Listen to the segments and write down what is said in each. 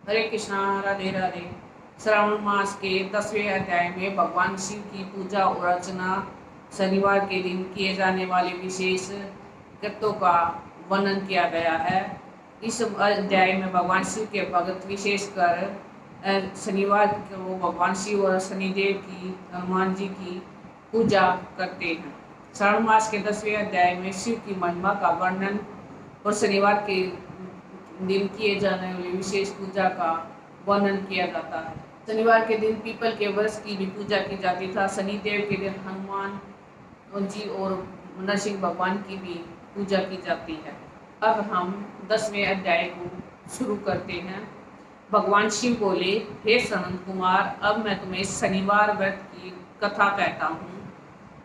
हरे कृष्णा, राधे राधे। श्रावण मास के 10वें अध्याय में भगवान शिव की पूजा और अर्चना, शनिवार के दिन किए जाने वाले विशेष कृत्यों का वर्णन किया गया है। इस अध्याय में भगवान शिव के भक्त विशेषकर शनिवार को भगवान शिव और शनिदेव की, हनुमान जी की पूजा करते हैं। श्रावण मास के 10वें अध्याय में शिव की महिमा का वर्णन और शनिवार के दिन किए जाने वाली विशेष पूजा का वर्णन किया जाता है। शनिवार के दिन पीपल के वृक्ष की भी पूजा की जाती था। शनिदेव के दिन हनुमान जी और नरसिंह भगवान की भी पूजा की जाती है। अब हम 10वें अध्याय को शुरू करते हैं। भगवान शिव बोले, हे सनत कुमार, अब मैं तुम्हें शनिवार व्रत की कथा कहता हूँ।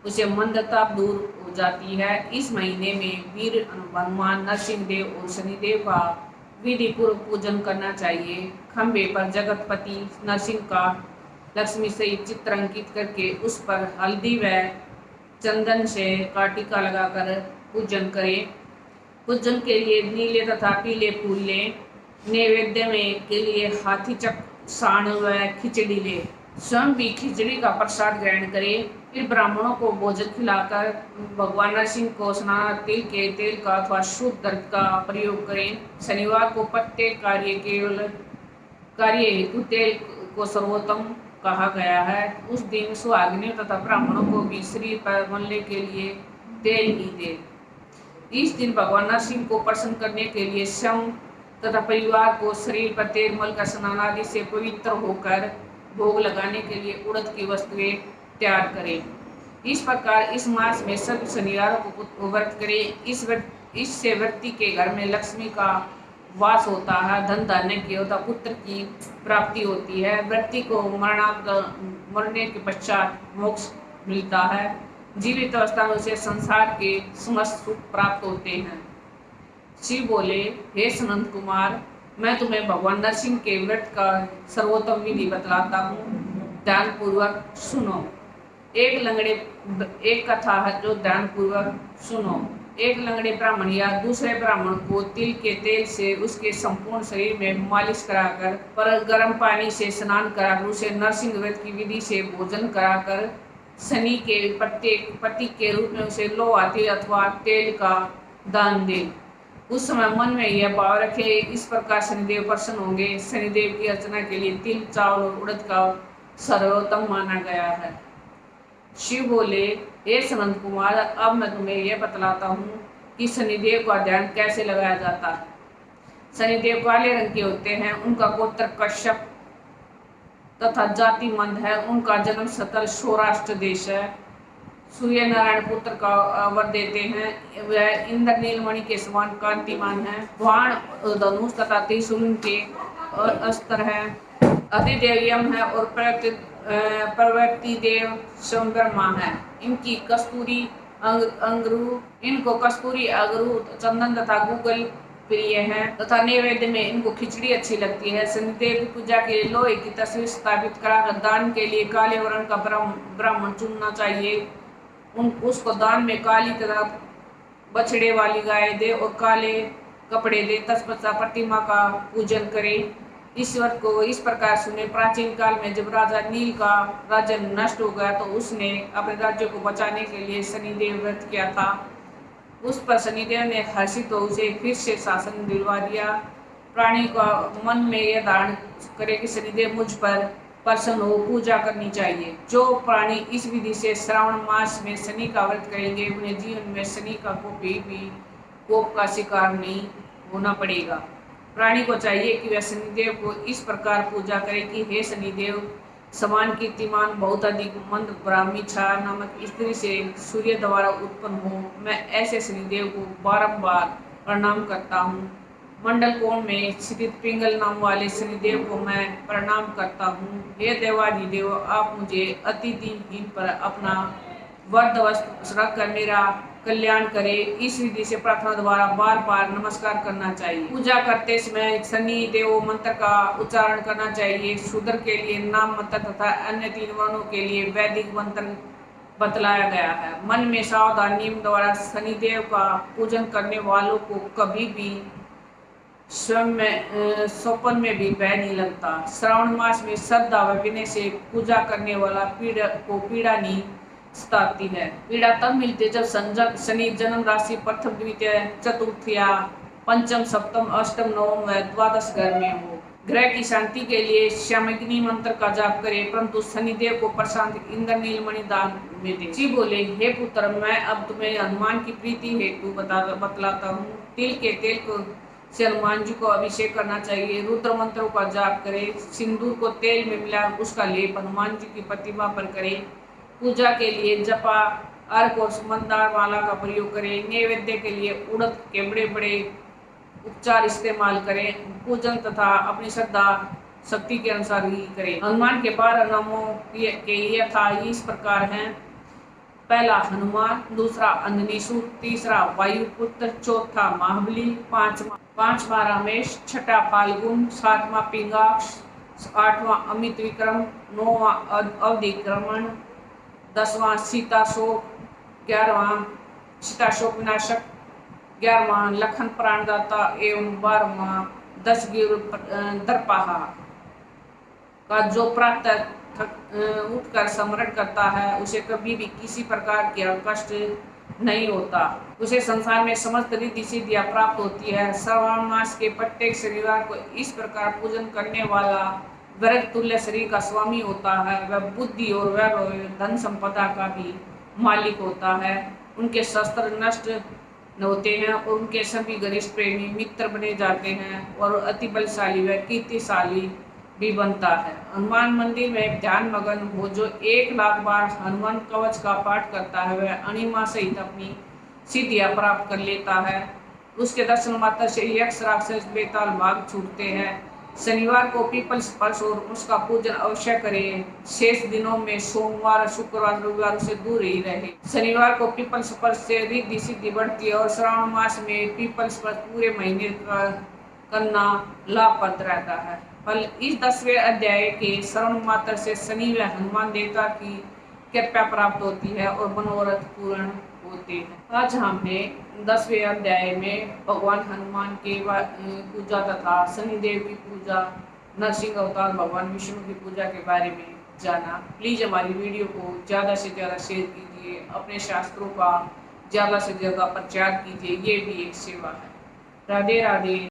उसे मंदता दूर हो जाती है। इस महीने में वीर हनुमान, नरसिंह देव और शनिदेव का विधि पूर्व पूजन करना चाहिए। खंबे पर जगतपति नरसिंह का लक्ष्मी से चित्र अंकित करके उस पर हल्दी व चंदन से काटिका लगाकर पूजन करें। पूजन के लिए नीले तथा पीले फूल लें। नैवेद्य में के लिए हाथी चक, साण व खिचड़ी ले। स्वयं भी खिचड़ी का प्रसाद ग्रहण करें। फिर ब्राह्मणों को भोजन खिलाकर भगवान नरसिंह को स्नान तिल के तेल का अथवा शुद्ध दर्द का प्रयोग करें। शनिवार को प्रत्येक कार्य हेतु तेल को सर्वोत्तम कहा गया है। उस दिन सुहागिनों तथा ब्राह्मणों को भी शरीर पर मलने के लिए तेल ही दे। इस दिन भगवान नरसिंह को प्रसन्न करने के लिए स्वयं तथा परिवार को शरीर पर तेल मलकर स्नान आदि से पवित्र होकर भोग लगाने के लिए उड़द की वस्तुएं तैयार करें। इस प्रकार इस मास में सभी शनिवारों को व्रत करें। इससे व्यक्ति के घर में लक्ष्मी का वास होता है, धन धान्य की होता, पुत्र की प्राप्ति होती है। व्यक्ति को मरने के पश्चात मोक्ष मिलता है। जीवित अवस्था में उसे संसार के समस्त सुख प्राप्त होते हैं। शिव बोले, हे सनत कुमार, मैं तुम्हें भगवान नरसिंह के व्रत का सर्वोत्तम विधि बतलाता हूँ। ध्यान पूर्वक सुनो। एक कथा है जो ध्यान पूर्वक सुनो। एक लंगड़े ब्राह्मण या दूसरे ब्राह्मण को तिल के तेल से उसके संपूर्ण शरीर में मालिश कराकर पर गर्म पानी से स्नान कराकर उसे नरसिंह व्रत की विधि से भोजन कराकर शनि के प्रतीक के रूप में उसे लोहा तिल अथवा तेल का दान दे। उस समय मन में यह भाव रखे, इस प्रकार शनिदेव प्रसन्न होंगे। शनिदेव की अर्चना के लिए तिल, चावल और उड़द का सर्वोत्तम माना गया है। शिव बोले, हे सनत कुमार, अब मैं तुम्हें यह बतलाता हूँ कि शनिदेव का ध्यान कैसे लगाया जाता है। शनिदेव काले रंग के होते हैं। उनका गोत्र कश्यप तथा जाति मंद है। उनका जन्म स्थल सौराष्ट्र देश है। सूर्य नारायण पुत्र का वर देते हैं। वह इंद्र नीलमणि के समान कांतिमान है। बाण, धनुष तथा त्रिशूल के अस्त्र है। अधिदेव यम है और प्रवृत्ति देव स्वयं ब्रह्मा है। इनको कस्तूरी अगरू, चंदन तथा गूगल प्रिय है तथा नैवेद्य में इनको खिचड़ी अच्छी लगती है। शनिदेव की पूजा के लिए लोहे की तस्वीर स्थापित कराकर दान के लिए काले वर्ण का ब्राह्मण चुनना चाहिए। उसको दान में काली तथा बछड़े वाली गाय दे और काले कपड़े दे। तत्पश्चात प्रतिमा का पूजन करें। ईश्वर को इस प्रकार सुने। प्राचीन काल में जब राजा नील का राज्य नष्ट हो गया तो उसने अपने राज्य को बचाने के लिए शनिदेव व्रत किया था। उस पर शनिदेव ने हर्षित हो उसे फिर से शासन दिलवा दिया। प्राणी का मन में यह धारण करे कि शनिदेव मुझ पर प्रसन्न हो, पूजा करनी चाहिए। जो प्राणी इस विधि से श्रावण मास में शनि का व्रत करेंगे उन्हें जीवन में शनि का कोप का शिकार नहीं होना पड़ेगा। प्राणी को चाहिए कि वह शनिदेव को इस प्रकार पूजा करे कि हे शनिदेव, समान कीर्तिमान बहुत अधिक मंद ब्राह्मी छा नामक स्त्री से सूर्य द्वारा उत्पन्न हो, मैं ऐसे शनिदेव को बारंबार प्रणाम करता हूँ। मंडल कोण में स्थित पिंगल नाम वाले शनिदेव को मैं प्रणाम करता हूँ। हे देवाधिदेव, आप मुझे अतिथिहीन पर अपना वरद वस्त्र रखकर मेरा कल्याण करे। इस विधि से प्रार्थना द्वारा बार बार नमस्कार करना चाहिए। पूजा करते समय शनि देव मंत्र का उच्चारण करना चाहिए। शूद्र के लिए नाम मंत्र तथा अन्य 3 वर्णों के लिए वैदिक मंत्र बतलाया गया है। मन में सावधान नियम द्वारा शनिदेव का पूजन करने वालों को कभी भी स्वयं में स्वपन में भी भय नहीं लगता। श्रावण मास में श्रद्धा व विनय से पूजा करने वाला पीड़ा नहीं सताती है। पीड़ा तब मिलती है जब शनि जन्म राशि प्रथम द्वितीय चतुर्थ या पंचम सप्तम अष्टम नवम व द्वादश घर में हो। ग्रह की शांति के लिए श्यामग्नि मंत्र का जाप करें, परंतु शनिदेव को प्रशांत इंद्र नीलमणि दान में दे। जी बोले, हे पुत्र, मैं अब तुम्हें हनुमान की प्रीति हेतु बतलाता हूँ। तिल के तेल को से हनुमान जी को अभिषेक करना चाहिए। रुद्र मंत्रों का जाप करें। सिंदूर को तेल में मिला उसका लेप हनुमान जी की प्रतिमा पर करें। पूजा के लिए जपा, अर्घ और मंदार माला का प्रयोग करें। नैवेद्य के लिए उड़द के बड़े बड़े उपचार इस्तेमाल करें। पूजन तथा अपनी श्रद्धा शक्ति के अनुसार ही करें। हनुमान के 12 नामों के यथा इस प्रकार हैं। पहला हनुमान, दूसरा अंजनीसुर, तीसरा वायुपुत्र, चौथा महाबली, पांचवा रामेश, छठा फाल्गुन, सातवां पिंगाक्ष, आठवां अमित विक्रम, नौवां अवधिक्रमण, 10वां सीताशोक, 11वां सीताशोक विनाशक, 11वां लखन प्राणदाता एवं 12वां दशगिर दर्पाहा का जो प्रातः उठकर स्मरण करता है उसे कभी भी किसी प्रकार का कष्ट नहीं होता। उसे संसार में समस्त रिद्धि सिद्धियां प्राप्त होती है। श्रावण मास के प्रत्येक शनिवार को इस प्रकार पूजन करने वाला वृद्ध तुल्य शरीर का स्वामी होता है। वह बुद्धि और वैभव धन संपदा का भी मालिक होता है। उनके शस्त्र नष्ट होते हैं और उनके सभी घनिष्ठ प्रेमी मित्र बने जाते हैं और अति बलशाली व कीर्तिशाली भी बनता है। हनुमान मंदिर में ध्यान मगन हो जो 1 लाख बार हनुमान कवच का पाठ करता है वह अणिमा सहित अपनी सिद्धियां प्राप्त कर लेता है। उसके दर्शन मात्र से यक्ष राक्षस बेताल भाग छूटते हैं। शनिवार को पीपल स्पर्श और उसका पूजन अवश्य करें। शेष दिनों में सोमवार, शुक्रवार, रविवार से दूर ही रहे। शनिवार को पीपल स्पर्श से रिद्धि सिद्धि बढ़ती है और श्रावण मास में पीपल स्पर्श पूरे महीने करना लाभप्रद रहता है। फल इस 10वें अध्याय के श्रवण मात्र से शनि व हनुमान देवता की कृपा प्राप्त होती है और मनोरथ पूर्ण होते हैं। आज हमने 10वें अध्याय में भगवान हनुमान की पूजा तथा शनिदेव की पूजा, नरसिंह अवतार भगवान विष्णु की पूजा के बारे में जाना। प्लीज़ हमारी वीडियो को ज़्यादा से ज़्यादा शेयर कीजिए, अपने शास्त्रों का ज़्यादा से ज़्यादा प्रचार कीजिए। ये भी एक सेवा है। राधे राधे।